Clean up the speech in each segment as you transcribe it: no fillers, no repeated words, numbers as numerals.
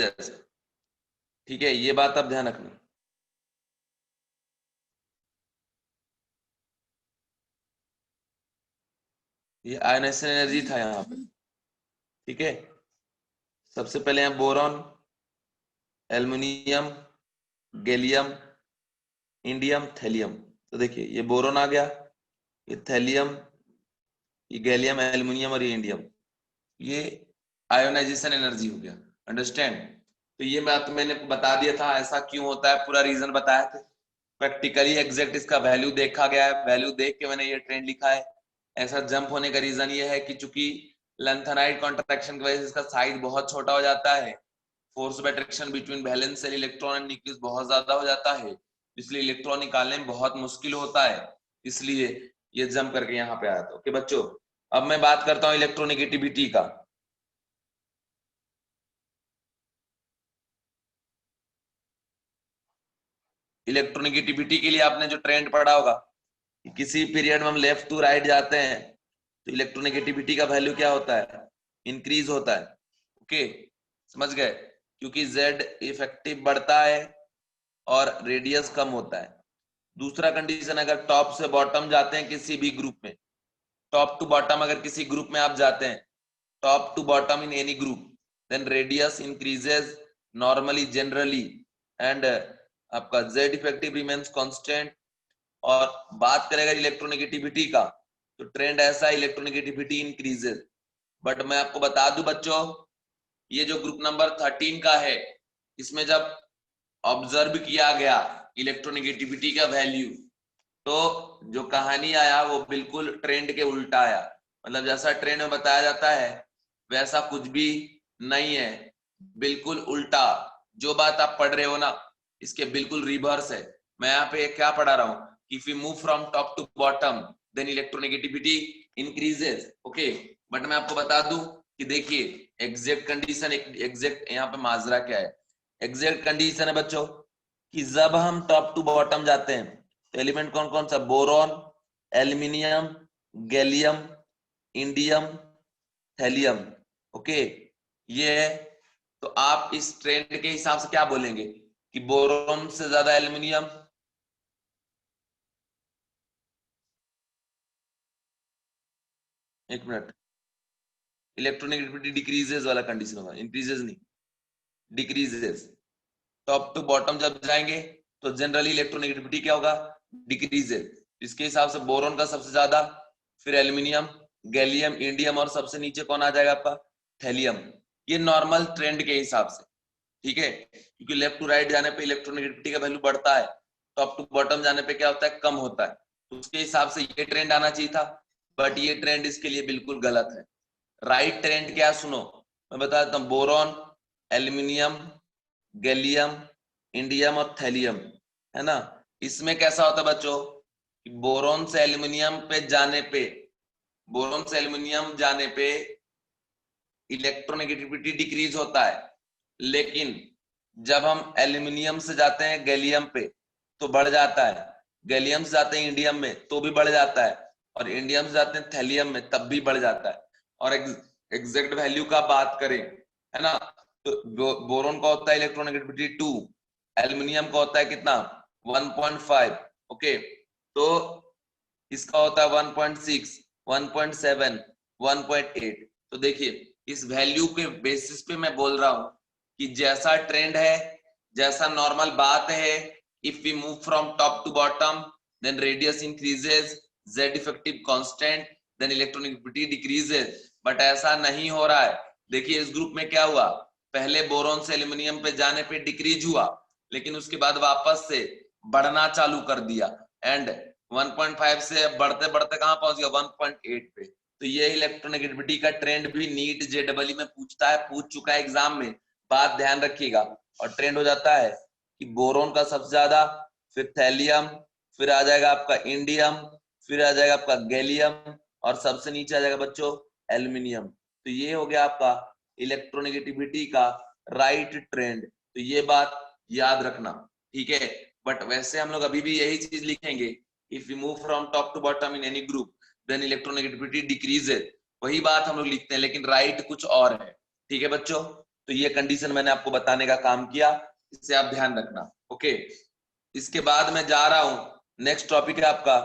जैसे, ठीक है, ये बात आप ध्यान रखना। ये आयनाइजेशन एनर्जी था यहाँ पे, ठीक है। सबसे पहले यहाँ boron, aluminium, gallium, indium, thallium. तो देखिए ये बोरॉन आ गया, ये थैलियम, ये गैलियम, एल्युमिनियम और ये इंडियम, ये आयोनाइजेशन एनर्जी हो गया। अंडरस्टैंड? तो ये बात मैंने बता दिया था, ऐसा क्यों होता है, पूरा रीजन बताया था। प्रैक्टिकली एग्जैक्ट इसका वैल्यू देखा गया है, वैल्यू देख के मैंने ये ट्रेंड लिखा है। ऐसा जंप होने का रीजन ये है कि चूंकि लेंथेनाइड कॉन्ट्रैक्शन की वजह से इसका साइज बहुत छोटा हो जाता है, force of attraction between valence shell electron and nucleus बहुत ज्यादा हो जाता है, इसलिए इलेक्ट्रॉन निकालने में बहुत मुश्किल होता है, इसलिए ये जंप करके यहाँ पे आया था। ओके बच्चों, अब मैं बात करता हूँ इलेक्ट्रोनेगेटिविटी का। इलेक्ट्रोनेगेटिविटी के लिए आपने जो ट्रेंड पढ़ा होगा कि किसी पीरियड में हम लेफ्ट टू राइट जाते हैं तो इलेक्ट्रोनेगेटिविटी का वैल्यू क्या होता है, इंक्रीज होता है। ओके, समझ गए? क्योंकि जेड इफेक्टिव बढ़ता है और रेडियस कम होता है। दूसरा कंडीशन, अगर टॉप से बॉटम जाते हैं किसी भी ग्रुप में, टॉप टू बॉटम अगर किसी ग्रुप में आप जाते हैं, top to bottom in any group, then radius increases normally generally and आपका जेड इफेक्टिव रिमेन्स कांस्टेंट। और बात करें अगर इलेक्ट्रोनेगेटिविटी का, तो ट्रेंड ऐसा है इलेक्ट्रोनेगेटिविटी इंक्रीजेस। बट मैं आपको बता दूं बच्चों, ये जो ग्रुप नंबर 13 का है, इसमें जब ऑब्जर्व किया गया इलेक्ट्रोनेगेटिविटी का वैल्यू, तो जो कहानी आया वो बिल्कुल ट्रेंड के उल्टा आया। मतलब जैसा ट्रेंड में बताया जाता है वैसा कुछ भी नहीं है, बिल्कुल उल्टा। जो बात आप पढ़ रहे हो ना, इसके बिल्कुल रिवर्स है। मैं यहाँ पे क्या पढ़ा रहा हूँ, if you move from top to bottom then electronegativity increases. Okay, but मैं आपको बता दूं कि देखिए एग्जैक्ट कंडीशन, एग्जैक्ट यहाँ पे माजरा क्या है। एग्जैक्ट कंडीशन है बच्चों कि जब हम टॉप टू बॉटम जाते हैं तो एलिमेंट कौन कौन सा, boron, aluminium, gallium, indium, thallium. Okay, ये है। तो आप इस ट्रेंड के हिसाब से क्या बोलेंगे कि बोरॉन से ज्यादा एल्युमिनियम, एक मिनट, इलेक्ट्रोनेगेटिविटी डिक्रीजेस वाला कंडीशन होगा, इंक्रीजेस नहीं, डिक्रीजेस। टॉप टू बॉटम जब जाएंगे तो जनरली इलेक्ट्रोनेगेटिविटी क्या होगा, डिक्रीजेस। इसके हिसाब से बोरॉन का सबसे ज्यादा, फिर एल्युमिनियम, गैलियम, इंडियम और सबसे नीचे कौन आ जाएगा आपका, थैलियम। ये नॉर्मल ट्रेंड के हिसाब से, ठीक है। क्योंकि लेफ्ट टू राइट जाने पे इलेक्ट्रोनेगेटिविटी का वैल्यू बढ़ता है, टॉप टू बॉटम जाने पे क्या होता है, कम होता है। तो उसके हिसाब से ये ट्रेंड आना चाहिए था, बट ये ट्रेंड इसके लिए बिल्कुल गलत है। राइट ट्रेंड क्या, सुनो मैं बता देता हूँ, बोरॉन, एल्यूमिनियम, गैलियम, इंडियम और थैलियम, है ना। इसमें कैसा होता है बच्चों कि बोरॉन से एल्यूमिनियम पे जाने पे, बोरॉन से एल्यूमिनियम जाने पे इलेक्ट्रोनेगेटिविटी डिक्रीज होता है, लेकिन जब हम एल्यूमिनियम से जाते हैं गैलियम पे तो बढ़ जाता है, गैलियम से जाते हैं इंडियम में तो भी बढ़ जाता है, और इंडियम से जाते हैं थैलियम में तब भी बढ़ जाता है। और एग्जैक्ट वैल्यू का बात करें, है ना, तो बोरोन का होता है इलेक्ट्रोनेगेटिविटी 2, एल्यूमिनियम का होता है कितना, 1.5। ओके, तो इसका होता है 1.6, 1.7, 1.8। तो देखिए इस वैल्यू के बेसिस पे मैं बोल रहा हूं कि जैसा ट्रेंड है, जैसा नॉर्मल बात है, if we move from top to bottom then radius increases, Z effective constant, then electronegativity decreases. But ऐसा नहीं हो रहा है। देखिए इस ग्रुप में क्या हुआ, पहले बोरॉन से एल्यूमिनियम पे जाने पे डिक्रीज हुआ, लेकिन उसके बाद वापस से बढ़ना चालू कर दिया, एंड 1.5 से बढ़ते बढ़ते कहां पहुंच गया, 1.8 पे। तो ये इलेक्ट्रोनेगेटिविटी का ट्रेंड भी नीट जेडबलई में पूछता है, पूछ चुका है एग्जाम में, बात ध्यान रखिएगा। और ट्रेंड हो जाता है कि बोरोन का सबसे ज्यादा, फिर थैलियम, फिर आ जाएगा आपका इंडियम, फिर आ जाएगा आपका गैलियम, और सबसे नीचे आ जाएगा बच्चों एल्यूमिनियम। तो ये हो गया आपका इलेक्ट्रोनेगेटिविटी का राइट ट्रेंड। तो ये बात याद रखना, ठीक है। बट वैसे हम लोग अभी भी यही चीज लिखेंगे, if we move from top to bottom in any group then electronegativity decreases, वही बात हम लोग लिखते हैं, लेकिन राइट कुछ और है, ठीक है बच्चों। तो ये कंडीशन मैंने आपको बताने का काम किया, इसे आप ध्यान रखना। ओके, इसके बाद मैं जा रहा हूं, नेक्स्ट टॉपिक है आपका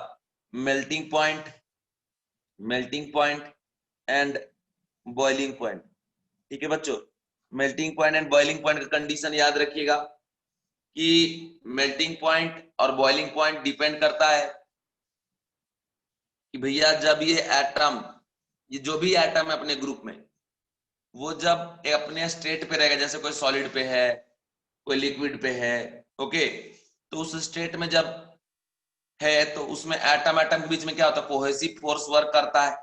melting point, melting point and boiling point. ठीक है बच्चों, melting point and boiling point का कंडीशन याद रखिएगा कि मेल्टिंग पॉइंट और बॉइलिंग पॉइंट डिपेंड करता है कि भैया जब ये एटम, ये जो भी एटम है अपने ग्रुप में, वो जब अपने स्टेट पे रहेगा, जैसे कोई सॉलिड पे है, कोई लिक्विड पे है, ओके, तो उस स्टेट में जब है तो उसमें एटम एटम के बीच में क्या होता है, कोहेसिव फोर्स वर्क करता है,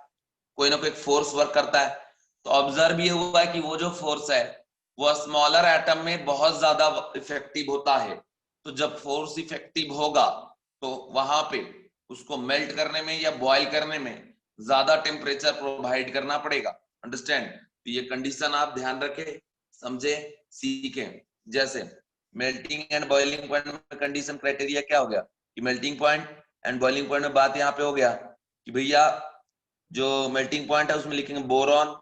कोई ना कोई फोर्स वर्क करता है। तो ऑब्जर्व ये हुआ है कि वो जो फोर्स है वो स्मॉलर एटम में बहुत ज्यादा इफेक्टिव होता है। तो जब फोर्स इफेक्टिव होगा तो वहां पे उसको मेल्ट करने में या बॉयल करने में ज्यादा टेम्परेचर प्रोवाइड करना पड़ेगा। अंडरस्टैंड? तो ये कंडीशन आप ध्यान रखें, समझे, सीखें। जैसे मेल्टिंग एंड बॉइलिंग पॉइंट में कंडीशन क्राइटेरिया क्या हो गया कि melting point and boiling point में बात यहाँ पे हो गया कि भैया जो मेल्टिंग पॉइंट है उसमें लिखेंगे बोरॉन,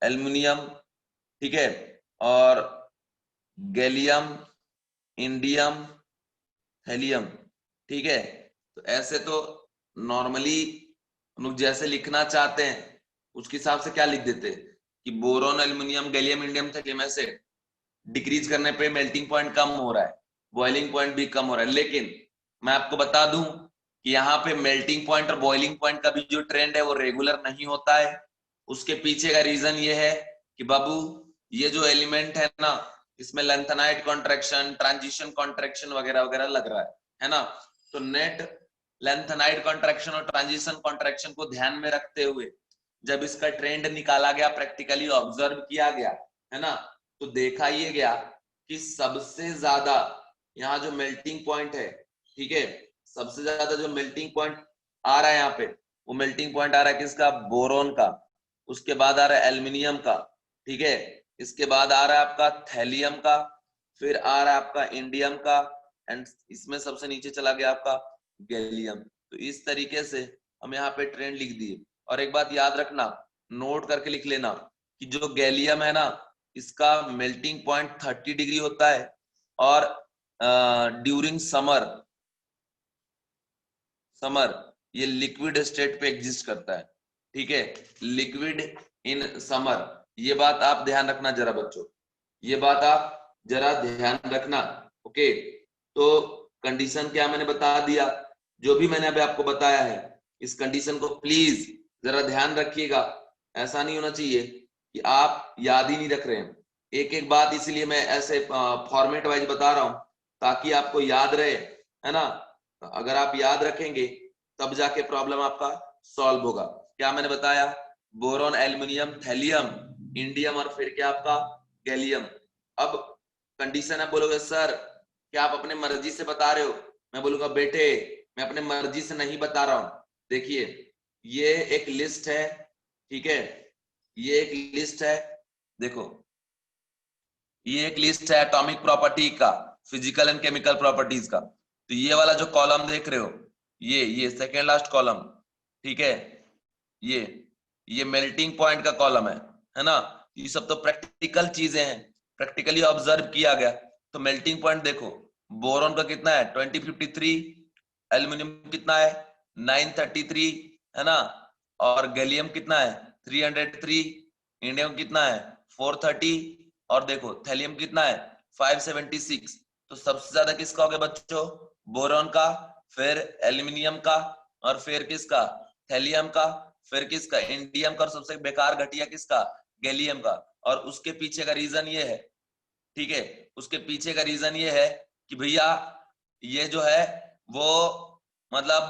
एल्युमिनियम, ठीक है, और गैलियम, इंडियम, हेलियम। ठीक है, तो ऐसे तो नॉर्मली हम लोग जैसे लिखना चाहते हैं उसके हिसाब से क्या लिख देते कि बोरॉन, एल्युमिनियम, गैलियम, इंडियम थे, में से डिक्रीज करने पे मेल्टिंग पॉइंट कम हो रहा है, बॉइलिंग पॉइंट भी कम हो रहा है। लेकिन मैं आपको बता दूं कि यहाँ पे मेल्टिंग पॉइंट और बॉइलिंग पॉइंट का भी जो ट्रेंड है वो रेगुलर नहीं होता है। उसके पीछे का रीजन ये है कि बाबू ये जो एलिमेंट है ना, इसमें लेंथेनाइट कॉन्ट्रैक्शन, ट्रांजिशन कॉन्ट्रैक्शन वगैरह वगैरह लग रहा है ना। तो नेट लेंथेनाइट कॉन्ट्रैक्शन और ट्रांजिशन कॉन्ट्रैक्शन को ध्यान में रखते हुए जब इसका ट्रेंड निकाला गया, प्रैक्टिकली ऑब्जर्व किया गया, है ना, तो देखा ये गया कि सबसे ज्यादा यहाँ जो मेल्टिंग पॉइंट है, ठीक है, सबसे ज्यादा जो मेल्टिंग पॉइंट आ रहा है यहाँ पे, वो मेल्टिंग पॉइंट आ रहा है किसका, बोरोन का। उसके बाद आ रहा है एल्युमिनियम का, ठीक है, इसके बाद आ रहा है आपका थैलियम का, फिर आ रहा है आपका इंडियम का, एंड इसमें सबसे नीचे चला गया आपका गैलियम। तो इस तरीके से हम यहाँ पे ट्रेंड लिख दिए। और एक बात याद रखना, नोट करके लिख लेना कि जो गैलियम है ना, इसका मेल्टिंग पॉइंट 30 डिग्री होता है और ड्यूरिंग समर समर ये लिक्विड स्टेट पे एग्जिस्ट करता है। ठीक है, लिक्विड इन समर, ये बात आप ध्यान रखना जरा बच्चों, ये बात आप जरा ध्यान रखना। ओके, तो कंडीशन क्या मैंने बता दिया, जो भी मैंने अभी आपको बताया है इस कंडीशन को प्लीज जरा ध्यान रखिएगा। ऐसा नहीं होना चाहिए कि आप याद ही नहीं रख रहे हैं एक एक बात, इसलिए मैं ऐसे फॉर्मेट वाइज बता रहा हूं ताकि आपको याद रहे, है ना। अगर आप याद रखेंगे तब जाके प्रॉब्लम आपका सॉल्व होगा। क्या मैंने बताया, बोरॉन, एल्युमिनियम, थैलियम, इंडियम और फिर क्या आपका गैलियम। अब कंडीशन है, बोलोगे सर क्या आप अपने मर्जी से बता रहे हो, मैं बोलूंगा बेटे मैं अपने मर्जी से नहीं बता रहा हूं। देखिए ये एक लिस्ट है, ठीक है, ये एक लिस्ट है, देखो ये एक लिस्ट है एटॉमिक प्रॉपर्टी का, फिजिकल एंड केमिकल प्रॉपर्टीज का। तो ये वाला जो कॉलम देख रहे हो, ये सेकेंड लास्ट कॉलम, ठीक है, ये मेल्टिंग पॉइंट का कॉलम है ना। ये सब तो प्रैक्टिकल चीजें हैं, प्रैक्टिकली ऑब्जर्व किया गया। तो मेल्टिंग पॉइंट देखो, बोरॉन का कितना है 2053, एल्यूमिनियम कितना है 933, है ना, और गैलियम कितना है 303, इंडियम कितना है 430, और देखो थैलियम कितना है 576। तो सबसे ज्यादा किसका हो गया बच्चों, बोरॉन का, फिर एल्यूमिनियम का, और फिर किसका, थैलियम का, फिर किसका, इंडियम का, और सबसे बेकार घटिया किसका, गैलियम का। और उसके पीछे का रीजन ये है, ठीक है, उसके पीछे का रीजन ये है कि भैया ये जो है वो मतलब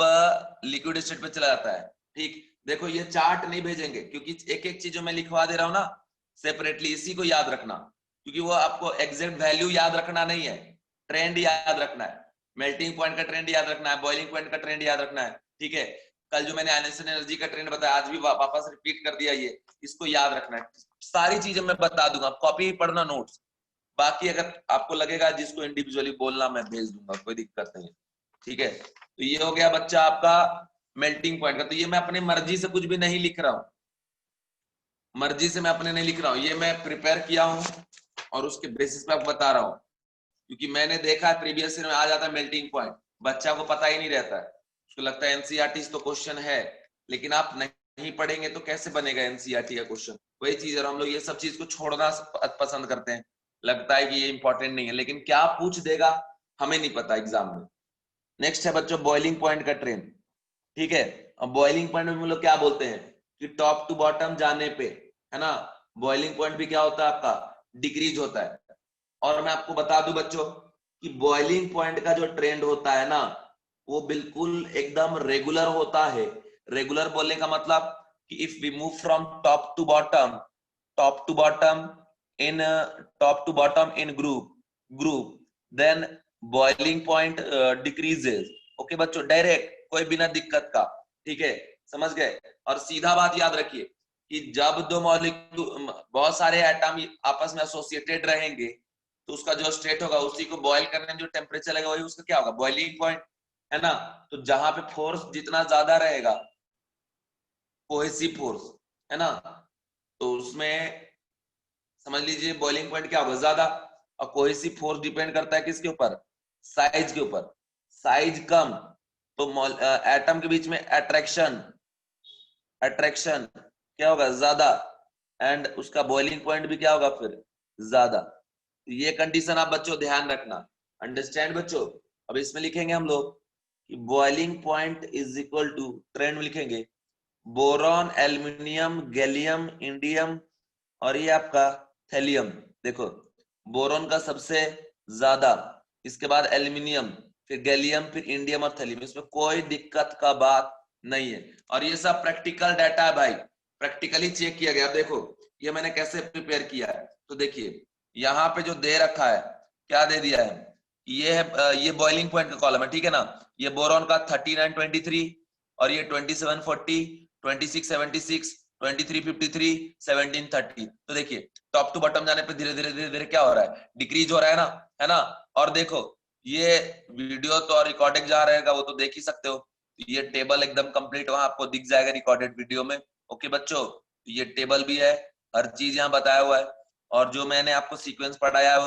लिक्विड स्टेट पे चला जाता है। ठीक, देखो ये चार्ट नहीं भेजेंगे क्योंकि एक एक चीज जो मैं लिखवा दे रहा हूं ना सेपरेटली, इसी को याद रखना, क्योंकि वो आपको एग्जैक्ट वैल्यू याद रखना नहीं है, ट्रेंड याद रखना है। मेल्टिंग पॉइंट का ट्रेंड याद रखना है, बॉइलिंग पॉइंट का ट्रेंड याद रखना है, ठीक है। कल जो मैंने आयनेशन एनर्जी का ट्रेंड बताया आज भी वापस रिपीट कर दिया, ये इसको याद रखना है। सारी चीजें मैं बता दूंगा, कॉपी पढ़ना नोट्स, बाकी अगर आपको लगेगा जिसको इंडिविजुअली बोलना मैं भेज दूंगा, कोई दिक्कत नहीं है, ठीक है। तो ये हो गया बच्चा आपका मेल्टिंग पॉइंट का। तो ये मैं अपनी मर्जी से कुछ भी नहीं लिख रहा हूं, मर्जी से मैं अपने नहीं लिख रहा हूँ, ये मैं प्रिपेयर किया हूँ और उसके बेसिस पे आपको बता रहा हूँ, क्योंकि मैंने देखा है प्रीवियस ईयर में आ जाता है मेल्टिंग पॉइंट, बच्चा को पता ही नहीं रहता है, उसको लगता है एनसीईआरटी तो क्वेश्चन है, लेकिन आप नहीं पढ़ेंगे तो कैसे बनेगा एनसीईआरटी का क्वेश्चन। वही चीज है, हम लोग ये सब चीज को छोड़ना पसंद करते हैं, लगता है कि ये इंपॉर्टेंट नहीं है, लेकिन क्या पूछ देगा हमें नहीं पता एग्जाम में। नेक्स्ट है बच्चों बॉइलिंग पॉइंट का ट्रेंड, ठीक है। अब बॉइलिंग पॉइंट में हम लोग क्या बोलते हैं कि टॉप टू बॉटम जाने पे, है ना, बॉइलिंग पॉइंट भी क्या होता है आपका, डिक्रीज होता है। और मैं आपको बता दूं बच्चों कि बॉइलिंग पॉइंट का जो ट्रेंड होता है ना, वो बिल्कुल एकदम रेगुलर होता है। रेगुलर बोलने का मतलब कि if we move from top to bottom, top to bottom in top to bottom in group then boiling point decreases. Okay बच्चों, डायरेक्ट, कोई बिना दिक्कत का, ठीक है, समझ गए। और सीधा बात याद रखिए कि जब दो मॉलिक्यूल, बहुत सारे एटम आपस में एसोसिएटेड रहेंगे, तो उसका जो स्टेट होगा उसी को बॉयल करने में जो टेम्परेचर लगेगा वही उसका क्या होगा, बॉइलिंग पॉइंट, है ना। तो जहां पे फोर्स जितना ज्यादा रहेगा, कोहेसिव फोर्स, है ना, तो उसमें समझ लीजिए बॉइलिंग पॉइंट क्या होगा, ज्यादा। और कोहेसिव फोर्स डिपेंड करता है किसके ऊपर, साइज के ऊपर। साइज कम तो एटम के बीच में अट्रैक्शन, अट्रैक्शन क्या होगा, ज्यादा, एंड उसका बॉइलिंग पॉइंट भी क्या होगा फिर, ज्यादा। ये कंडीशन आप बच्चों ध्यान रखना, अंडरस्टैंड बच्चों। अब इसमें लिखेंगे हम लोग कि boiling point is equal to, trend में लिखेंगे बोरॉन, एल्यूमिनियम, गैलियम, इंडियम और ये आपका थैलियम। देखो बोरॉन का सबसे ज्यादा, इसके बाद एल्यूमिनियम, फिर गैलियम, फिर इंडियम और थैलियम, इसमें कोई दिक्कत का बात नहीं है। और ये सब प्रैक्टिकल डाटा है भाई, प्रैक्टिकली चेक किया गया। देखो ये मैंने कैसे प्रिपेयर किया है, तो देखिए यहाँ पे जो दे रखा है, क्या दे दिया है, ये है ये बॉइलिंग पॉइंट का कॉलम है, ठीक है ना। ये बोरॉन का 3923 और ये 2740, 2676, 2353, 1730। तो देखिए टॉप टू बॉटम जाने पे धीरे धीरे धीरे धीरे क्या हो रहा है, डिक्रीज हो रहा है ना, है ना। और देखो ये वीडियो तो और रिकॉर्डिंग जहाँ रहेगा वो तो देख ही सकते हो, ये टेबल एकदम कंप्लीट वहां आपको दिख जाएगा रिकॉर्डेड वीडियो में। ओके बच्चों, ये टेबल भी है, हर चीज यहाँ बताया हुआ है। और जो मैंने आपको सीक्वेंस पढ़ाया है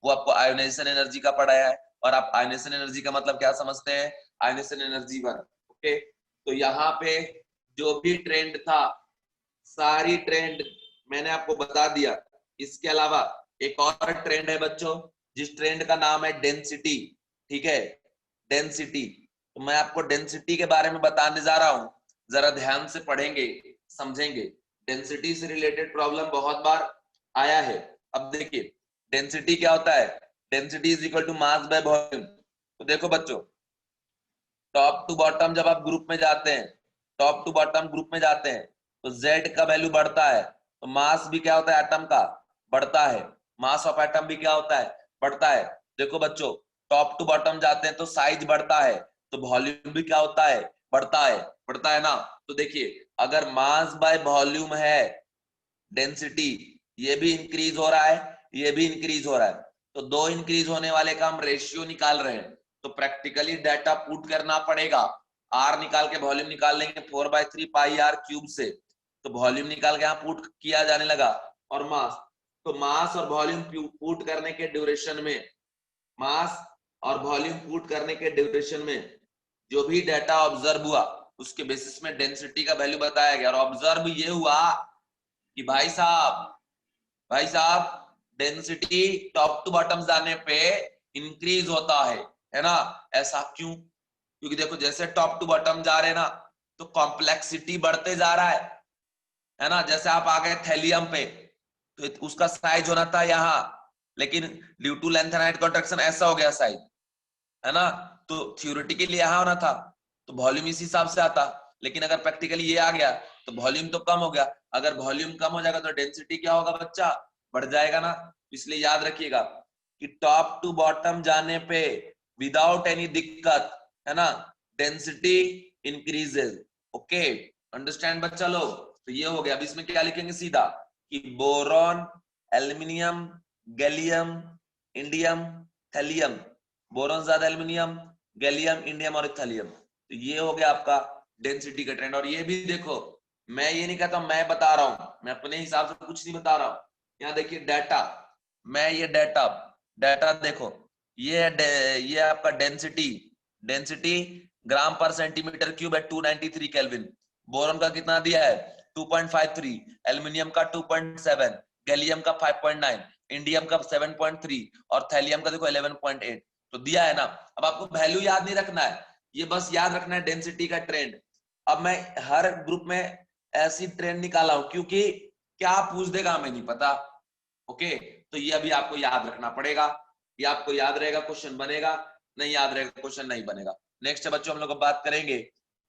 वो आपको आयोनाइजेशन एनर्जी का पढ़ाया है। और आप आयोनाइजेशन एनर्जी का मतलब क्या समझते हैं, आयोनाइजेशन एनर्जी वन। ओके, तो यहाँ पे जो भी ट्रेंड था, सारी ट्रेंड मैंने आपको बता दिया। इसके अलावा एक और ट्रेंड है बच्चों, जिस ट्रेंड का नाम है डेंसिटी, ठीक है, डेंसिटी। तो मैं आपको डेंसिटी के बारे में बताने जा रहा हूं, जरा ध्यान से पढ़ेंगे, समझेंगे। डेंसिटी से रिलेटेड प्रॉब्लम बहुत बार आया है। अब देखिए डेंसिटी क्या होता है, density is equal to mass by volume. तो देखो बच्चों, टॉप टू बॉटम जब आप ग्रुप में जाते हैं, टॉप टू बॉटम ग्रुप में जाते हैं, तो जेड का वैल्यू बढ़ता है, तो मास भी क्या होता है एटम का, बढ़ता है। मास ऑफ एटम भी क्या होता है, बढ़ता है। देखो बच्चों, टॉप टू बॉटम जाते हैं तो साइज बढ़ता है, तो वॉल्यूम भी क्या होता है, बढ़ता है, बढ़ता है ना। तो देखिए अगर मास बाय वॉल्यूम है, डेंसिटी, ये भी इंक्रीज हो रहा है, ये भी इंक्रीज हो रहा है, तो दो इंक्रीज होने वाले का हम रेशियो निकाल रहे हैं, तो प्रैक्टिकली डाटा पुट करना पड़ेगा। आर निकाल के वॉल्यूम निकाल लेंगे 4/3 पाई आर क्यूब से, तो वॉल्यूम निकाल के यहाँ पुट किया जाने लगा। और मास, तो मास और वॉल्यूम पुट करने के ड्यूरेशन में, मास और वॉल्यूम पुट करने के ड्यूरेशन में जो भी डाटा ऑब्जर्व हुआ उसके बेसिस में डेंसिटी का वैल्यू बताया गया। और ऑब्जर्व ये हुआ कि भाई साहब डेंसिटी टॉप टू बॉटम जाने पे इंक्रीज होता है ना। ऐसा क्यों, क्योंकि देखो जैसे टॉप टू बॉटम जा रहे हैं ना, तो कॉम्प्लेक्सिटी बढ़ते जा रहा है ना। जैसे आप आ गए थैलियम पे, तो उसका साइज होना था यहाँ, लेकिन due to length and height contraction ऐसा हो गया साइज, है ना। तो थ्योरेटिकली यहाँ होना था, तो वॉल्यूम इस हिसाब से आता, लेकिन अगर प्रैक्टिकली ये आ गया तो वॉल्यूम तो कम हो गया। अगर वॉल्यूम कम हो जाएगा तो डेंसिटी क्या होगा बच्चा, बढ़ जाएगा ना। इसलिए याद रखिएगा कि टॉप टू बॉटम जाने पे विदाउट एनी दिक्कत, है ना, डेंसिटी इंक्रीजेज। ओके, अंडरस्टैंड बच्चा लोग। तो ये हो गया। अब इसमें क्या लिखेंगे सीधा कि boron, aluminium, gallium, indium, thallium. Boron ज्यादा, एल्यूमिनियम, गैलियम, इंडियम और थैलियम। तो ये हो गया आपका डेंसिटी का ट्रेंड। और ये भी देखो मैं ये नहीं कहता हूं, मैं बता रहा हूं, मैं अपने हिसाब से कुछ नहीं बता रहा हूं। यहाँ देखिए डाटा, मैं ये डाटा डाटा देखो, ये आपका डेंसिटी, डेंसिटी ग्राम पर सेंटीमीटर क्यूब है 293 केल्विन। बोरॉन का कितना दिया है 2.53, एल्यूमिनियम का 2.7, गैलियम का 5.9, इंडियम का 7.3 और थैलियम का देखो 11.8। तो दिया है ना। अब आपको वैल्यू याद नहीं रखना है, ये बस याद रखना है डेंसिटी का ट्रेंड। अब मैं हर ग्रुप में ऐसी ट्रेंड निकाला हूं क्योंकि क्या पूछ देगा हमें नहीं पता। ओके, तो ये अभी आपको याद रखना पड़ेगा। ये आपको याद रहेगा क्वेश्चन बनेगा, नहीं याद रहेगा क्वेश्चन नहीं बनेगा। नेक्स्ट बच्चों हम लोग बात करेंगे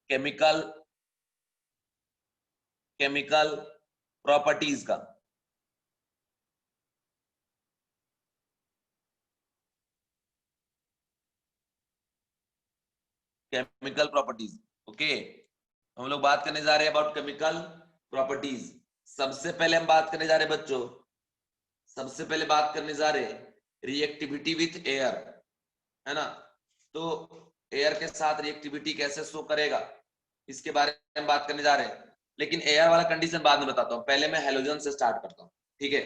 केमिकल केमिकल प्रॉपर्टीज का। केमिकल प्रॉपर्टीज, ओके, हम लोग बात करने जा रहे हैं अबाउट केमिकल प्रॉपर्टीज। सबसे पहले हम बात करने जा रहे हैं बच्चों, सबसे पहले बात करने जा रहे हैं रिएक्टिविटी विथ एयर, है ना। तो एयर के साथ रिएक्टिविटी कैसे शो करेगा, इसके बारे में बात करने जा रहे हैं। लेकिन एयर वाला कंडीशन बाद में बताता हूँ, पहले मैं हेलोजन से स्टार्ट करता हूँ। ठीक है,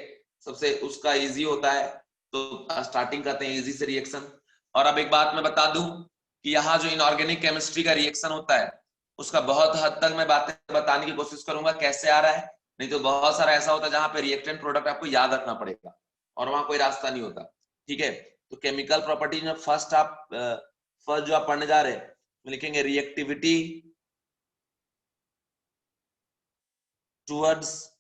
सबसे उसका इजी होता है, तो स्टार्टिंग करते हैं इजी से रिएक्शन। और अब एक बात मैं बता दूं कि यहाँ जो इनऑर्गेनिक केमिस्ट्री का रिएक्शन होता है उसका बहुत हद तक मैं बातें बताने की कोशिश करूंगा कैसे आ रहा है, नहीं तो बहुत सारा ऐसा होता है जहां पे रिएक्टेंट प्रोडक्ट आपको याद रखना पड़ेगा और वहां कोई रास्ता नहीं होता। ठीक है, तो केमिकल प्रॉपर्टी में फर्स्ट जो आप पढ़ने जा रहे हैं लिखेंगे reactivity towards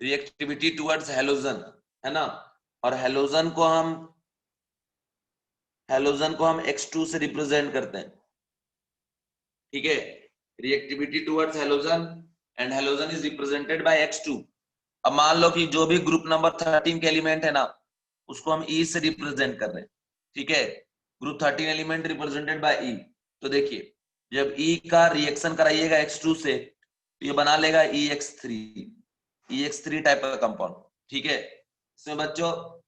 reactivity towards halogen, है ना। और हेलोजन को हम X2 से रिप्रेजेंट करते हैं। ठीक है, reactivity towards halogen and halogen is represented by X2। अब मान लो कि जो भी ग्रुप नंबर 13 के एलिमेंट है ना उसको हम E से रिप्रेजेंट कर रहे हैं। ठीक है, group 13 element represented by E। तो देखिए जब E का रिएक्शन कराइएगा X2 से तो ये बना लेगा EX3 टाइप का कंपाउंड। ठीक है, इसमें बच्चों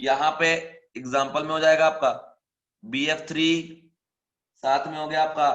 यहाँ पे एग्जांपल में हो जाएगा आपका BF3, साथ में हो गया आपका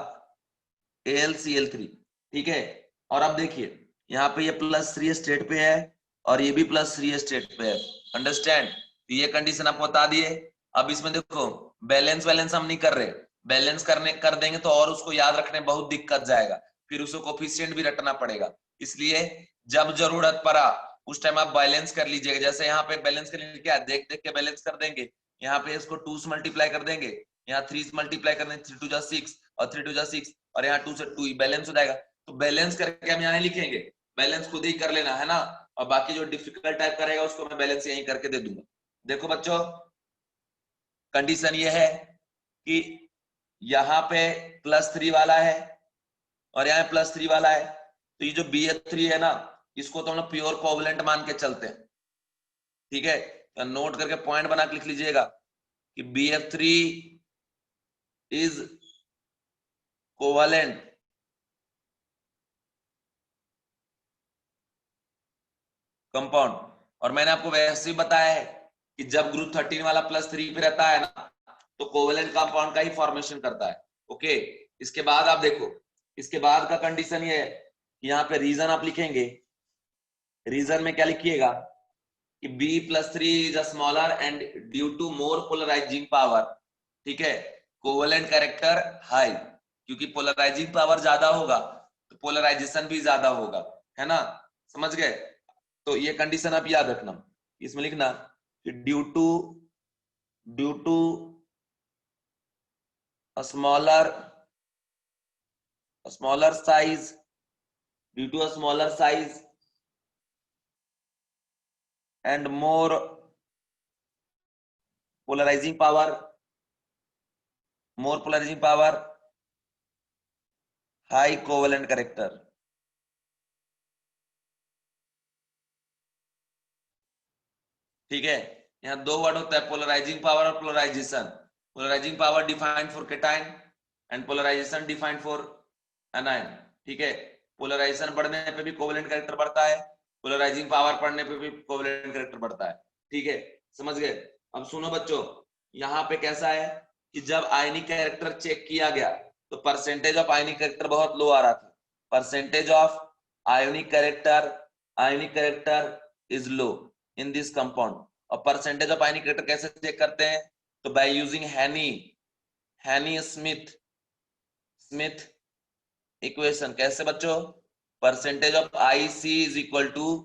AlCl3। ठीक है, और अब देखिए यहाँ पे ये +3 स्टेट पे है और ये भी +3 स्टेट पे है, अंडरस्टैंड। तो ये कंडीशन आपको बता दिए। अब इसमें देखो बैलेंस हम नहीं कर रहे, बैलेंस कर देंगे तो और उसको याद रखने में बहुत दिक्कत जाएगा, फिर उसको कोफिशिएंट भी रटना पड़ेगा। इसलिए जब जरूरत पड़ा उस टाइम आप बैलेंस कर लीजिएगा। जैसे यहाँ पे बैलेंस कर लीजिए, क्या देख देख के बैलेंस कर देंगे। यहाँ पे इसको 2 से मल्टीप्लाई कर देंगे, यहाँ 3 से मल्टीप्लाई कर देंगे, 3 2 6 और 3 2 6 और यहाँ 2 से 2 ही बैलेंस हो जाएगा। तो बैलेंस करके हम यहाँ लिखेंगे, बैलेंस खुद ही कर लेना है ना। और बाकी जो डिफिकल्ट टाइप करेगा उसको मैं बैलेंस यहीं करके दे दूंगा। देखो बच्चों कंडीशन ये है कि यहाँ पे +3 वाला है और यहाँ +3 वाला है, तो ये जो BF3 है ना इसको तो हम लोग प्योर कोवलेंट मान के चलते हैं। ठीक है, तो नोट करके पॉइंट बना के लिख लीजिएगा कि BF3 इज कोवलेंट कंपाउंड। और मैंने आपको वैसे ही बताया है कि जब ग्रुप 13 वाला +3 पे रहता है ना तो कोवेलेंट कंपाउंड का ही फॉर्मेशन करता है। ओके, इसके बाद आप देखो, इसके बाद का कंडीशन ये है कि यहाँ पे रीजन आप लिखेंगे, रीजन में क्या लिखिएगा कि B+3 is a smaller and due to more polarising power. ठीक है, कोवेलेंट कैरेक्टर हाई, क्योंकि पोलराइजिंग पावर ज्यादा होगा तो पोलराइजेशन भी ज्यादा होगा, है ना। समझ गए, तो ये कंडीशन आप याद रखना, इसमें लिखना कि due to smaller size due to a smaller size and more polarising power high covalent character. ठीक है, यहाँ दो वर्ड होता है पोलराइजिंग पावर और polarisation. Polarising power defined for cation and polarisation defined for anion. ठीक है, पोलराइजेशन बढ़ने पे भी कोवेलेंट कैरेक्टर बढ़ता है, पोलराइजिंग पावर बढ़ने पे भी कोवेलेंट कैरेक्टर बढ़ता है। ठीक है, समझ गए। अब सुनो बच्चों, यहाँ पे कैसा है कि जब आयनिक कैरेक्टर चेक किया गया तो परसेंटेज ऑफ आयनिक कैरेक्टर बहुत लो आ रहा था। Percentage of ionic character is low in this compound. और परसेंटेज ऑफ आयनिक कैरेक्टर कैसे चेक करते हैं? तो by using Hannay Smith equation. कैसे बच्चों? Percentage of I C is equal to,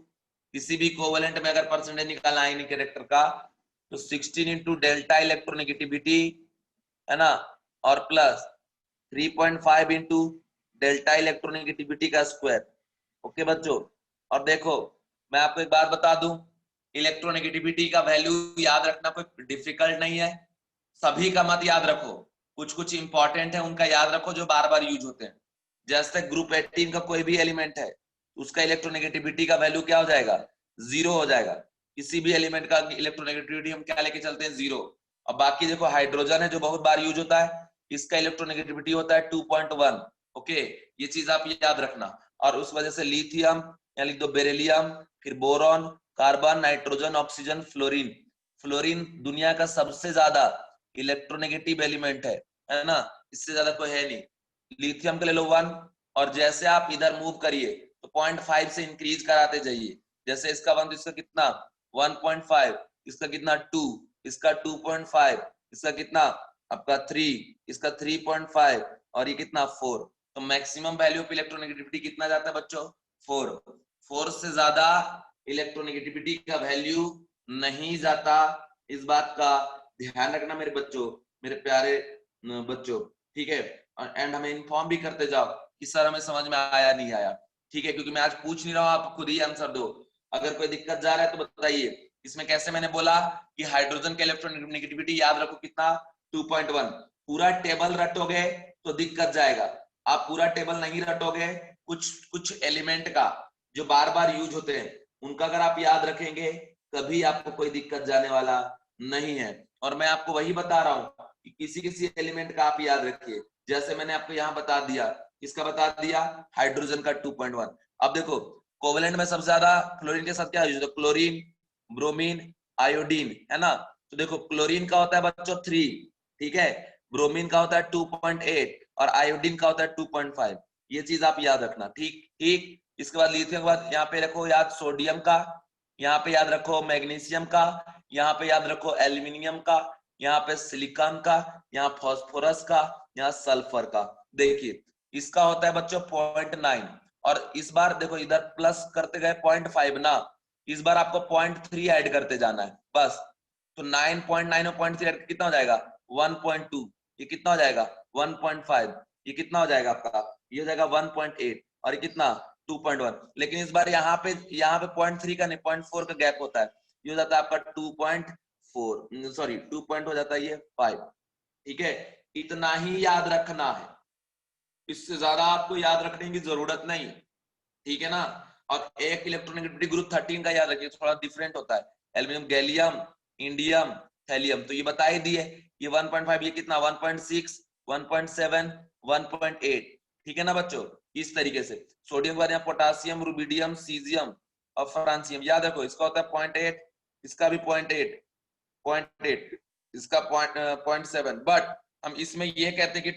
किसी भी कोवेलेंट में अगर परसेंटेज निकालना आयनिक कैरेक्टर का तो 16 इंटू डेल्टा इलेक्ट्रोनेगेटिविटी, है ना, और प्लस 3.5 इंटू डेल्टा इलेक्ट्रोनेगेटिविटी का स्क्वायर। ओके बच्चों, और देखो मैं आपको एक बात बता दूं, इलेक्ट्रोनेगेटिविटी का वैल्यू याद रखना कोई डिफिकल्ट नहीं है। सभी का मत याद रखो, कुछ कुछ इंपॉर्टेंट है उनका याद रखो जो बार बार यूज होते हैं। जैसे ग्रुप 18 का कोई भी एलिमेंट है उसका इलेक्ट्रोनेगेटिविटी का वैल्यू क्या हो जाएगा? 0 हो जाएगा। किसी भी एलिमेंट का इलेक्ट्रोनेगेटिविटी हम क्या लेके चलते हैं? 0। और बाकी देखो हाइड्रोजन है जो बहुत बार यूज होता है, इसका इलेक्ट्रोनेगेटिविटी होता है 2.1। ओके, ये चीज आप याद रखना। और उस वजह से लिथियम, या लिख दो बेरिलियम, फिर boron, carbon, nitrogen, oxygen, fluorine. Fluorine दुनिया का सबसे ज्यादा इलेक्ट्रोनेगेटिव एलिमेंट है ना, इससे ज्यादा कोई है नहीं। लिथियम का ले लो 1, और जैसे आप इधर मूव करिए तो 0.5 से इंक्रीज कराते जाइए। जैसे इसका 1 तो इसका कितना 1.5, इसका कितना 2, इसका 2.5, इसका कितना आपका 3, इसका 3.5, और ये कितना 4। तो मैक्सिमम वैल्यू ऑफ इलेक्ट्रोनेगेटिविटी कितना जाता है बच्चों? 4। 4 से ज्यादा इलेक्ट्रोनेगेटिविटी का वैल्यू नहीं जाता। इस बात का ध्यान रखना मेरे बच्चों, मेरे प्यारे बच्चों, ठीक है। एंड हमें इन्फॉर्म भी करते जाओ कि सर हमें समझ में आया नहीं आया, ठीक है, क्योंकि मैं आज पूछ नहीं रहा हूं, आप खुद ही आंसर दो। अगर कोई दिक्कत जा रहा है तो बताइए। इसमें कैसे मैंने बोला कि हाइड्रोजन के इलेक्ट्रोनेगेटिविटी याद रखो कितना 2.1। पूरा टेबल रटोगे तो दिक्कत जाएगा। आप पूरा टेबल नहीं रटोगे, कुछ कुछ एलिमेंट का जो बार बार यूज होते हैं उनका अगर आप याद रखेंगे कभी आपको कोई दिक्कत जाने वाला नहीं है। और मैं आपको वही बता रहा हूं कि किसी किसी एलिमेंट का आप याद रखिए। जैसे मैंने आपको यहाँ बता दिया, किसका बता दिया? हाइड्रोजन का 2.1। अब देखो कोवेलेंट में सबसे ज्यादा क्लोरीन के साथ क्या यूज होता है? क्लोरीन, ब्रोमीन, आयोडीन, है ना। तो देखो क्लोरीन का होता है बच्चों 3, ठीक है, ब्रोमीन का होता है 2.8, और आयोडीन का होता है 2.5। ये चीज आप याद रखना, ठीक ठीक। इसके बाद लिथियम के बाद यहाँ पे रखो याद सोडियम का, यहाँ पे याद रखो मैग्नीशियम का, यहाँ पे याद रखो एल्यूमिनियम का, यहाँ पे सिलिकॉन का, यहाँ फास्फोरस का, यहाँ सल्फर का। देखिए इसका होता है बच्चों 0.9, और इस बार देखो इधर प्लस करते गए 0.5 ना, इस बार आपको 0.3 ऐड करते जाना है बस। तो 9.9 और 0.3 ऐड कितना हो जाएगा? 1.2। ये कितना हो जाएगा? 1.5। ये कितना हो जाएगा आपका? ये हो जाएगा 1.8, और ये कितना 2.1। लेकिन इस बार यहाँ पे 0.3 का नहीं 0.4 का गैप होता है, ये हो जाता है आपका 2.4, सॉरी 2 पॉइंट हो जाता है ये 5, ठीक है। इतना ही याद रखना है, इससे ज्यादा आपको याद रखने की जरूरत नहीं, ठीक है ना। और एक इलेक्ट्रोनेगेटिविटी ग्रुप 13 का याद रखिए, थोड़ा डिफरेंट होता है। एल्यूमिनियम, गैलियम, इंडियम, थैलियम, तो ये बता ही दिए। ये 1.5, ये कितना 1.6, 1.7, 1.8, ठीक है ना बच्चों। इस तरीके से सोडियम के बाद यहाँ पोटासियम, रुबिडियम, सीजियम और फ्रांसियम, याद रखो इसका होता है 0.8, इसका भी 0.8, इसका 0.7। बट हम इसमें ये कहते हैं कि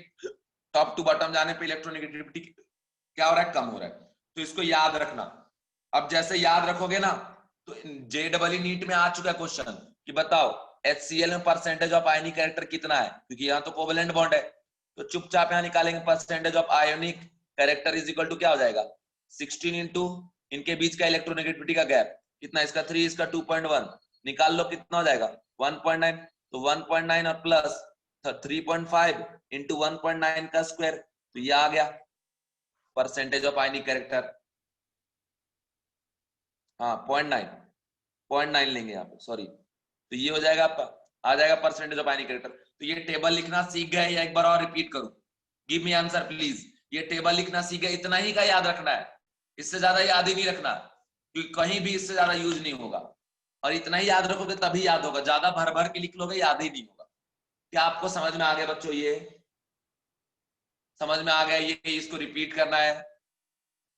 टॉप टू बॉटम जाने पे इलेक्ट्रोनेगेटिविटी क्या हो रहा है? कम हो रहा है। तो इसको याद रखना। अब जैसे याद रखोगे ना तो JEE नीट में आ चुका है क्वेश्चन कि बताओ HCl में परसेंटेज ऑफ आयनिक कैरेक्टर कितना है, क्योंकि यहाँ तो कोवेलेंट बॉन्ड है। तो चुपचाप यहाँ निकालेंगे percentage of ionic character is equal to क्या हो जाएगा? 16 इंटू इनके बीच का इलेक्ट्रोनेगेटिविटी का गैप कितना, इसका 3, इसका 2.1, निकाल लो कितना हो जाएगा 1.9। तो 1.9 और प्लस 3.5 इंटू 1.9 का स्क्वायर, तो ये आ गया परसेंटेज ऑफ आयनिक कैरेक्टर। हाँ 0.9 लेंगे यहाँ पे, सॉरी। तो ये हो जाएगा आपका, आ जाएगा परसेंटेज ऑफ आयनिक कैरेक्टर। तो ये टेबल लिखना सीख गए या एक बार और रिपीट करूं? Give me answer please. ये टेबल लिखना सीख गए, इतना ही का याद रखना है, इससे ज्यादा याद ही नहीं रखना, क्योंकि कहीं भी इससे ज्यादा यूज नहीं होगा। और इतना ही याद रखोगे तभी याद होगा, ज्यादा भर भर के लिख लोगे याद ही नहीं होगा। क्या आपको समझ में आ गया बच्चों? ये समझ में आ गया? ये इसको रिपीट करना है,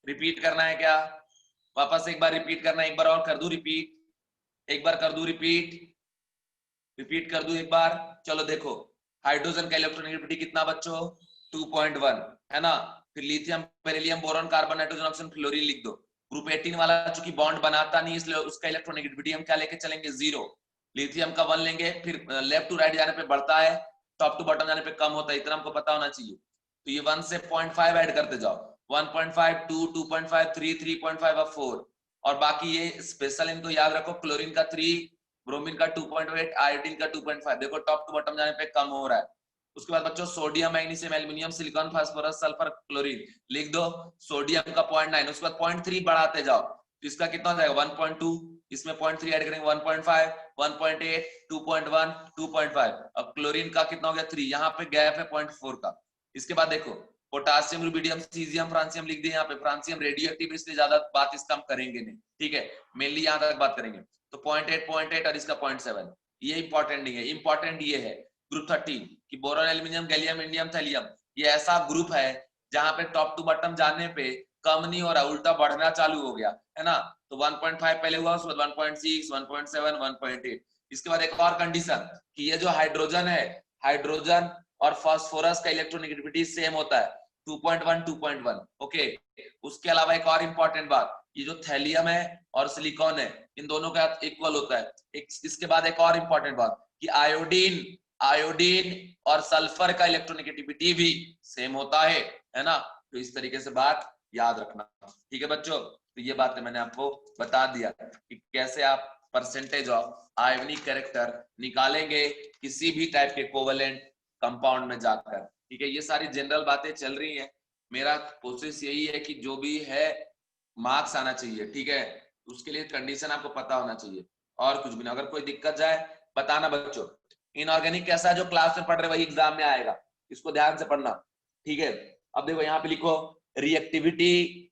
रिपीट करना है क्या? वापस एक बार रिपीट करना है, एक बार और कर दूं रिपीट, एक बार कर दूं रिपीट, रिपीट कर दूं एक बार। चलो देखो हाइड्रोजन का इलेक्ट्रोनेगेटिविटी कितना बच्चों? 2.1 है ना। फिर lithium, beryllium, boron, carbon, nitrogen, oxygen, fluorine लिख दो। ग्रुप 18 वाला चूंकि बॉन्ड बनाता नहीं इसलिए उसका इलेक्ट्रोनेगेटिविटी हम क्या लेके चलेंगे? 0। लिथियम का 1 लेंगे, फिर लेफ्ट टू राइट जाने पे बढ़ता है, टॉप टू बॉटम जाने पे कम होता है, इतना हमको पता होना चाहिए। तो ये 1 से 0.5 ऐड करते जाओ, 1.5, 2, 2.5, 3, 3.5 और 4। और बाकी ये स्पेशल इनको याद रखो, क्लोरीन का 3, ब्रोमीन का 2.8, आयोडीन का 2.5। देखो टॉप टू बॉटम जाने पे कम हो रहा है। उसके बाद बच्चों sodium, magnesium, aluminium, silicon, phosphorus, sulphur, chlorine लिख दो। सोडियम का 0.9, उसके बाद 0.3 बढ़ाते जाओ, तो इसका कितना हो जाएगा? 1.2, इसमें 0.3 ऐड करेंगे 1.5, 1.8, 2.1, 2.5। अब क्लोरीन का कितना हो गया? 3, यहाँ पे गैप है 0.4 का। इसके बाद देखो पोटासियम, रुबिडियम, सीजियम, फ्रांसियम लिख दिए यहाँ पे। फ्रांसियम रेडियो एक्टिव इसलिए ज्यादा बात इसका हम करेंगे नहीं, ठीक है, मेनली यहाँ तक बात करेंगे। तो 0.8 और इसका 0.7, ये इंपॉर्टेंट नहीं है। इंपॉर्टेंट ये है ग्रुप 13 कि boron, aluminium, gallium, indium, thallium, ये ऐसा ग्रुप है जहां पे टॉप टू बॉटम जाने पे कम नहीं हो रहा, उल्टा बढ़ना चालू हो गया है ना। तो 1.5 पहले हुआ, उसके बाद 1.6, 1.7, 1.8। इसके बाद एक और कंडीशन कि ये जो हाइड्रोजन है, हाइड्रोजन और फास्फोरस का इलेक्ट्रोनेगेटिविटी सेम होता है 2.1, 2.1। ओके, उसके अलावा एक और इंपॉर्टेंट बात, ये जो थैलियम है और सिलिकॉन है, इन दोनों का इक्वल होता है। इसके बाद एक और इंपॉर्टेंट बात कि आयोडीन, आयोडीन और सल्फर का इलेक्ट्रोनेगेटिविटी भी सेम होता है ना। तो इस तरीके से बात याद रखना, ठीक है बच्चों। तो ये बातें मैंने आपको बता दिया कि कैसे आप परसेंटेज ऑफ आयोनिक कैरेक्टर निकालेंगे किसी भी टाइप के कोवेलेंट कंपाउंड में जाकर, ठीक है। ये सारी जनरल बातें चल रही हैं, मेरा कोशिश यही है कि जो भी है मार्क्स आना चाहिए, ठीक है। उसके लिए कंडीशन आपको पता होना चाहिए और कुछ भी ना। अगर कोई दिक्कत जाए बताना बच्चों। इनऑर्गेनिक कैसा है, जो क्लास में पढ़ रहे वही एग्जाम में आएगा, इसको ध्यान से पढ़ना, ठीक है। अब देखो यहाँ पे लिखो रिएक्टिविटी,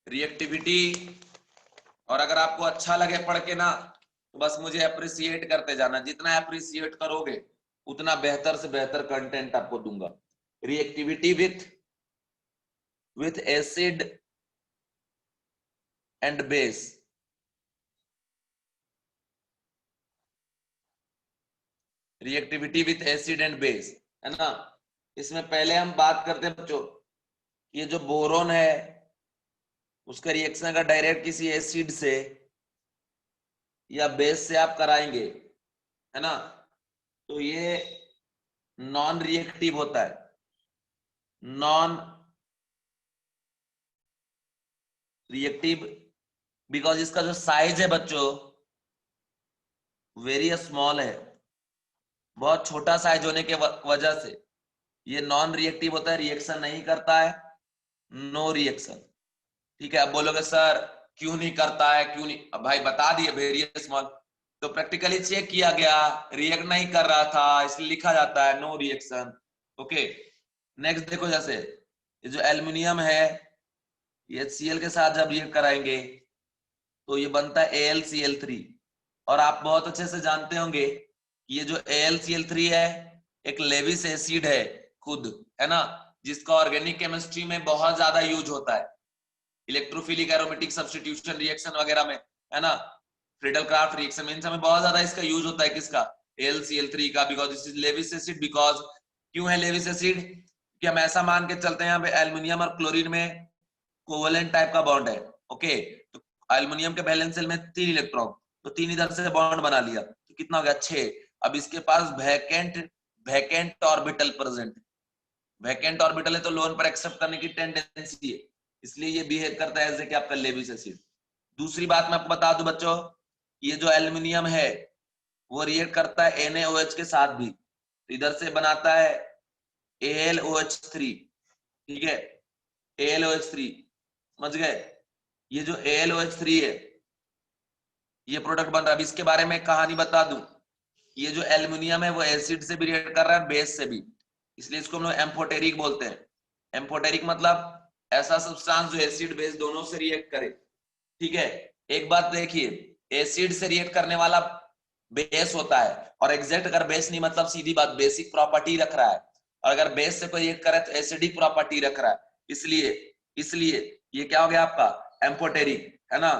रिएक्टिविटी। और अगर आपको अच्छा लगे पढ़ के ना तो बस मुझे अप्रिसिएट करते जाना, जितना अप्रिसिएट करोगे उतना बेहतर से बेहतर कंटेंट आपको दूंगा। Reactivity with acid and base, reactivity with acid and base, है ना। इसमें पहले हम बात करते हैं बच्चों, ये जो बोरोन है उसका रिएक्शन अगर डायरेक्ट किसी एसिड से या बेस से आप कराएंगे, है ना, तो ये नॉन रिएक्टिव होता है, नॉन रिएक्टिव, बिकॉज इसका जो साइज है बच्चों वेरी स्मॉल है, बहुत छोटा साइज होने के वजह से ये नॉन रिएक्टिव होता है, रिएक्शन नहीं करता है, नो रिएक्शन, ठीक है। अब बोलोगे सर क्यों नहीं करता है, क्यों नहीं? अब भाई बता दिए वेरी स्मॉल, तो प्रैक्टिकली चेक किया गया, रिएक्ट नहीं कर रहा था इसलिए लिखा जाता है नो रिएक्शन। ओके, नेक्स्ट देखो, जैसे ये जो एल्युमिनियम है ये HCl के साथ जब रिएक्ट कराएंगे तो ये बनता है AlCl3। और आप बहुत अच्छे से जानते होंगे कि ये जो AlCl3 है एक लेविस एसिड है खुद, है ना, जिसका ऑर्गेनिक केमिस्ट्री में बहुत ज्यादा यूज होता है, इलेक्ट्रोफिलिक एरोमेटिक सब्स्टिट्यूशन रिएक्शन वगैरह में, है ना, फ्रीडल क्राफ्ट रिएक्शन में, इन सब में बहुत ज्यादा इसका यूज होता है। किसका? AlCl3 का, because this is Lewis acid. Because क्यों है लेविस एसिड? कि हम ऐसा मान के चलते हैं यहाँ पे एल्युमिनियम और क्लोरीन में कोवेलेंट टाइप का बॉन्ड है। ओके, तो एल्युमिनियम के वैलेंस शेल में 3 इलेक्ट्रॉन, तो 3 इधर से बॉन्ड बना लिया, तो कितना हो गया? 6। अब इसके पास vacant orbital present, vacant orbital है तो लोन पर एक्सेप्ट करने की टेंडेंसी है, इसलिए ये बिहेव करता है जैसे कि आपका लेविस एसिड। दूसरी बात मैं आपको बता दूं बच्चों, ये जो एल्युमिनियम है वो रिएक्ट करता है NaOH के साथ भी, तो इधर से बनाता है AlOH3, ठीक है, AlOH3, समझ गए। ये जो AlOH3 है ये प्रोडक्ट बन रहा है। अब इसके बारे में कहानी बता दूं, ये जो एल्युमिनियम है वो एसिड से भी रिएक्ट कर रहा है, बेस से भी, इसलिए इसको हम लोग एम्फोटेरिक बोलते हैं। एम्फोटेरिक मतलब ऐसा सब्सटेंस जो एसिड बेस दोनों से रिएक्ट करे, ठीक है। एक बात देखिए, एसिड से रिएक्ट करने वाला बेस होता है, और एग्जैक्ट अगर बेस नहीं मतलब सीधी बात बेसिक प्रॉपर्टी रख रहा है, और अगर बेस से कोई रिएक्ट करे तो एसिडिक प्रॉपर्टी रख रहा है, इसलिए इसलिए ये क्या हो गया आपका? एम्फोटेरिक, है ना।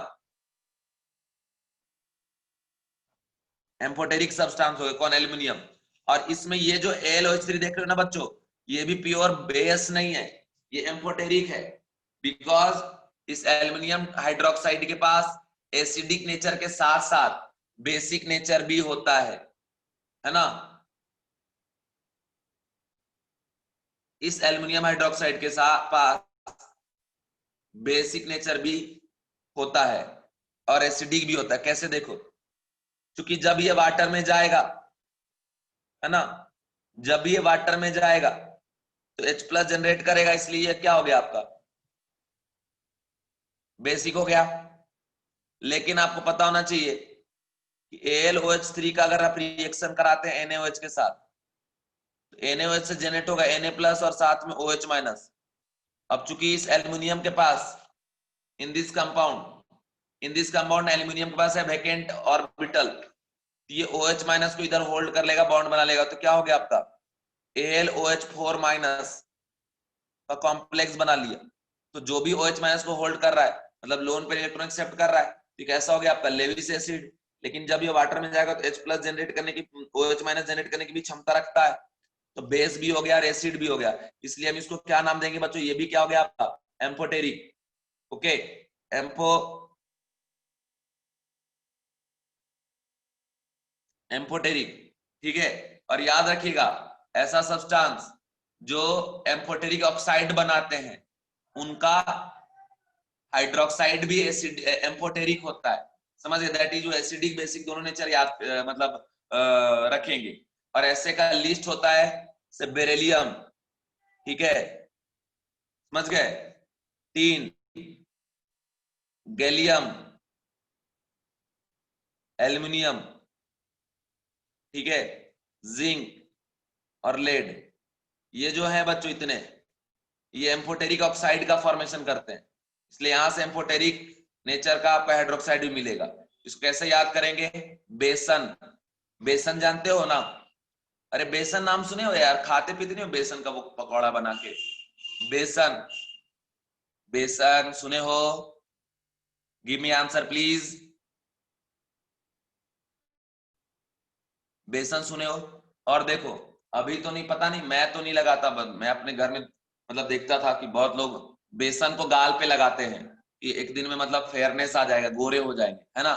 एम्फोटेरिक सब्सटेंस हो गया कौन, एल्यूमिनियम। और इसमें ये जो AlOH3 देख रहे हो ना बच्चों, ये भी प्योर बेस नहीं है, ये एम्फोटेरिक है। बिकॉज इस एल्यूमिनियम हाइड्रोक्साइड के पास एसिडिक नेचर के साथ साथ बेसिक नेचर भी होता है ना। इस एल्यूमिनियम हाइड्रोक्साइड के साथ पास बेसिक नेचर भी होता है और एसिडिक भी होता है। कैसे देखो, क्योंकि जब ये वाटर में जाएगा, है ना, जब ये वाटर में जाएगा तो H+ जनरेट करेगा, इसलिए ये क्या हो गया आपका, बेसिक हो गया। लेकिन आपको पता होना चाहिए कि AlOH3 का अगर आप रिएक्शन कराते हैं NaOH के साथ, तो NaOH से जनरेट होगा Na+ और साथ में OH-। अब चूंकि इस एल्यूमिनियम के पास इन दिस कंपाउंड एल्यूमिनियम के पास है वैकेंट ऑर्बिटल, ये OH- को इधर होल्ड कर लेगा, बॉन्ड बना लेगा, तो क्या हो गया आपका AlOH4- का कॉम्प्लेक्स बना लिया। तो जो भी OH- को होल्ड कर रहा है, मतलब लोन पे इलेक्ट्रॉन एक्सेप्ट कर रहा है, तो कैसा हो गया आपका लेविस एसिड। लेकिन जब ये वाटर में जाएगा तो H+ जनरेट करने की, OH- जनरेट करने की भी क्षमता रखता है, तो बेस भी हो गया और एसिड भी हो गया। इसलिए हम इसको क्या नाम देंगे बच्चों, ये भी क्या हो गया आपका एम्फोटेरिक। ओके, एम्फोटेरिक, ठीक है। और याद रखिएगा, ऐसा सब्सटेंस जो एम्फोटेरिक ऑक्साइड बनाते हैं उनका हाइड्रोक्साइड भी एसिड एम्फोटेरिक होता है, समझ गए। दैट इज जो एसिडिक बेसिक दोनों नेचर याद मतलब रखेंगे। और ऐसे का लिस्ट होता है से बेरिलियम, ठीक है, समझ गए, 3 गैलियम, एल्यूमिनियम, ठीक है, जिंक और लेड। ये जो है बच्चों इतने, ये एम्फोटेरिक ऑक्साइड का फॉर्मेशन करते हैं, इसलिए यहां से एम्फोटेरिक नेचर का आपका हाइड्रोक्साइड भी मिलेगा। इसको कैसे याद करेंगे, बेसन, बेसन जानते हो ना, अरे बेसन नाम सुने हो यार, खाते पीते नहीं हो बेसन का वो पकौड़ा बना के, बेसन, बेसन सुने हो, गिव मी आंसर प्लीज, बेसन सुने हो। और देखो, अभी तो नहीं, पता नहीं, मैं तो नहीं लगाता, मैं अपने घर में मतलब देखता था कि बहुत लोग बेसन को गाल पे लगाते हैं कि एक दिन में मतलब फेयरनेस आ जाएगा, गोरे हो जाएंगे, है ना।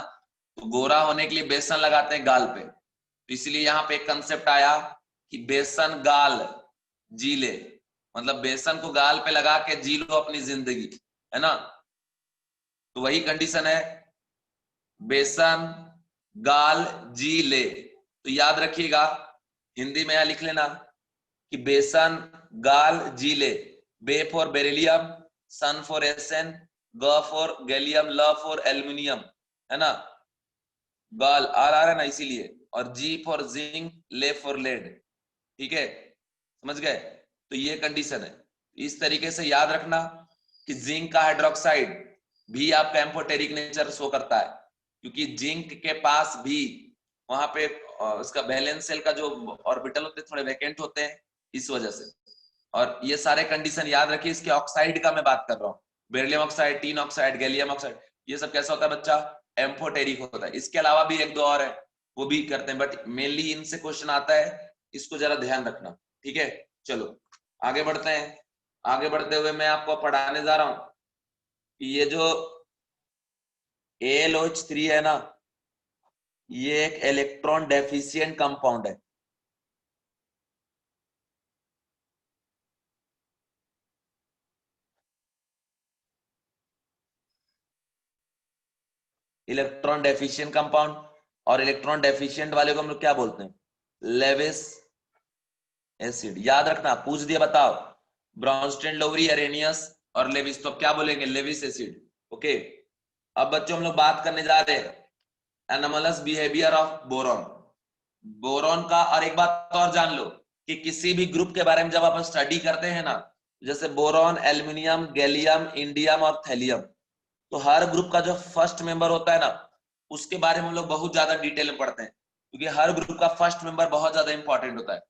तो गोरा होने के लिए बेसन लगाते हैं गाल पे, तो इसलिए यहाँ पे एक कंसेप्ट आया कि बेसन गाल जी ले, मतलब बेसन को गाल पे लगा के जी लो अपनी जिंदगी, है ना। तो वही कंडीशन है, बेसन गाल जी ले। तो याद रखिएगा, हिंदी में यहां लिख लेना कि बेसन गाल जी ले, बे फॉर बेरिलियम, सन फॉर एसएन, ग फॉर गैलियम, ल फॉर एल्यूमिनियम, है ना, गाल आर आ रहा है ना इसीलिए, और जी फॉर जिंक, ले फॉर लेड, ठीक है, समझ गए। तो ये कंडीशन है, इस तरीके से याद रखना कि जिंक का हाइड्रोक्साइड भी आपका एम्फोटेरिक नेचर शो करता है, क्योंकि जिंक के पास भी वहां पे उसका बैलेंस सेल का जो ऑर्बिटल होते हैं थोड़े वैकेंट होते हैं, इस वजह से। और ये सारे कंडीशन याद रखिए, इसके ऑक्साइड का मैं बात कर रहा हूँ, beryllium oxide, tin oxide, gallium oxide, ये सब कैसा होता है बच्चा, एम्फोटेरिक होता है। इसके अलावा भी एक दो और है, वो भी करते हैं, बट मेनली इनसे क्वेश्चन आता है, इसको जरा ध्यान रखना, ठीक है। चलो आगे बढ़ते हैं। आगे बढ़ते हुए मैं आपको पढ़ाने जा रहा हूं कि ये जो AlOH3 है ना, ये एक इलेक्ट्रॉन डेफिशिएंट कंपाउंड है। इलेक्ट्रॉन डेफिशिएंट कंपाउंड, और इलेक्ट्रॉन डेफिशिएंट वाले को हम लोग क्या बोलते हैं, लेविस एसिड। याद रखना, पूछ दिया बताओ, ब्राउनस्टेन, लोवरी, अरेनियस और लेविस, तो अब क्या बोलेंगे, लेविस एसिड। ओके, अब बच्चों हम लोग बात करने जा रहे हैं anomalous behaviour of boron, boron का। और एक बात और जान लो कि किसी भी ग्रुप के बारे में जब आप स्टडी करते हैं ना, जैसे बोरॉन, एल्यूमिनियम, गैलियम, इंडियम और थैलियम, तो हर ग्रुप का जो फर्स्ट मेंबर होता है ना, उसके बारे में हम लोग बहुत ज्यादा डिटेल में पढ़ते हैं, क्योंकि हर ग्रुप का फर्स्ट मेंबर बहुत ज्यादा इंपॉर्टेंट होता है।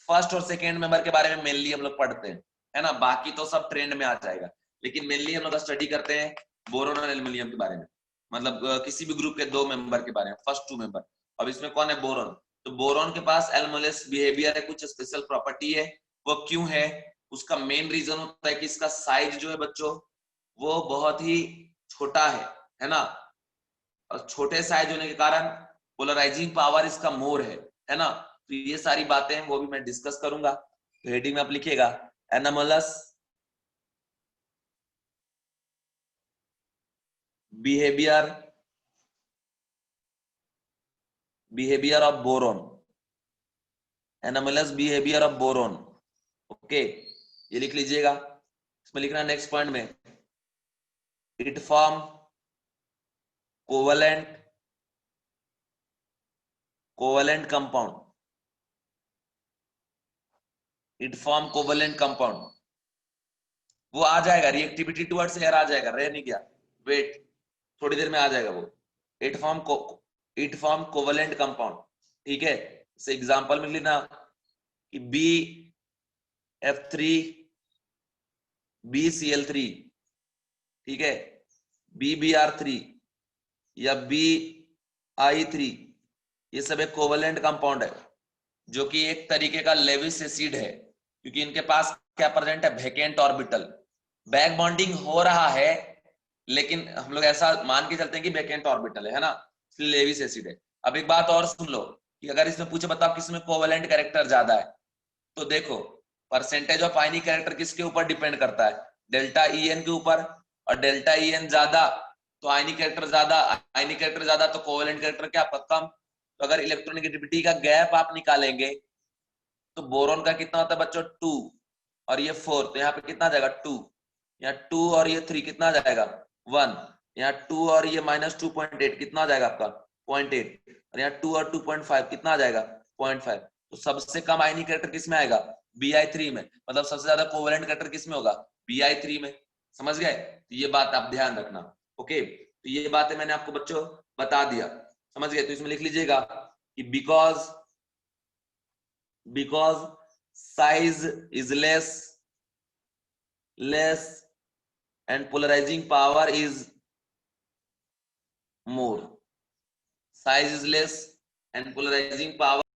फर्स्ट और सेकेंड मेंबर के बारे में मेनली हम लोग पढ़ते हैं, है ना, बाकी तो सब ट्रेंड में आ जाएगा, लेकिन मेनली हम लोग स्टडी करते हैं बोरोन और एल्यूमिनियम के बारे में, मतलब किसी भी ग्रुप के 2 मेंबर के बारे में, फर्स्ट 2 मेंबर। अब इसमें कौन है, बोरॉन। तो बोरॉन के पास एल्मोलेस बिहेवियर है, कुछ स्पेशल प्रॉपर्टी है। वो क्यों है, उसका मेन रीजन होता है कि इसका साइज जो है बच्चों वो बहुत ही छोटा है ना। और छोटे साइज होने के कारण पोलराइजिंग पावर इसका मोर है ना। तो ये सारी बातें हैं वो भी मैं डिस्कस करूंगा। तो हेडिंग में आप लिखिएगा anomalous behaviour behaviour of boron, anomalous behaviour of boron. Okay, ये लिख लीजिएगा। इसमें लिखना नेक्स्ट पॉइंट में, it form covalent covalent compound, it form covalent compound. वो आ जाएगा, रिएक्टिविटी टुवर्ड्स एयर आ जाएगा, रह नहीं गया, वेट थोड़ी देर में आ जाएगा वो। It form it form covalent compound, ठीक है। से एग्जांपल में लेना कि BF3 BCl3, ठीक है, BBr3 या BI3, ये सब एक कोवलेंट कंपाउंड है जो कि एक तरीके का लेविस एसिड है, क्योंकि इनके पास क्या प्रेजेंट है, वैकेंट ऑर्बिटल। बैक बॉन्डिंग हो रहा है लेकिन हम लोग ऐसा मान के चलते हैं कि वैकेंट ऑर्बिटल है ना, इसलिए लेविस एसिड है। अब एक बात और सुन लो कि अगर इसमें पूछे बताओ किसमें कोवलेंट कैरेक्टर ज्यादा है, तो देखो परसेंटेज ऑफ आयनिक कैरेक्टर किसके ऊपर डिपेंड करता है, डेल्टा EN के ऊपर। और डेल्टा EN ज्यादा तो आयनिक कैरेक्टर ज्यादा, आयनिक कैरेक्टर ज्यादा तो कोवलेंट कैरेक्टर क्या कम। तो अगर इलेक्ट्रोनेगेटिविटी का गैप आप निकालेंगे तो बोरॉन का कितना होता है बच्चों 2 और ये 4, तो यहाँ पे कितना आ जाएगा 2, यहाँ 2 और ये 3 कितना आ जाएगा 1, यहाँ 2 और ये -2.8 कितना आ जाएगा आपका 0.8, और यहाँ 2 और 2.5 कितना आ जाएगा 0.5। तो सबसे कम आयनिक कैरेक्टर किस में आएगा BI3 में, मतलब सबसे ज्यादा कोवलेंट कैरेक्टर किस में होगा BI3 में। समझ गए, तो ये बात आप ध्यान रखना। ओके, तो ये बातें मैंने आपको बच्चों बता दिया, समझ गए। तो इसमें लिख लीजिएगा कि because size is less and polarizing power is more, size is less and polarizing power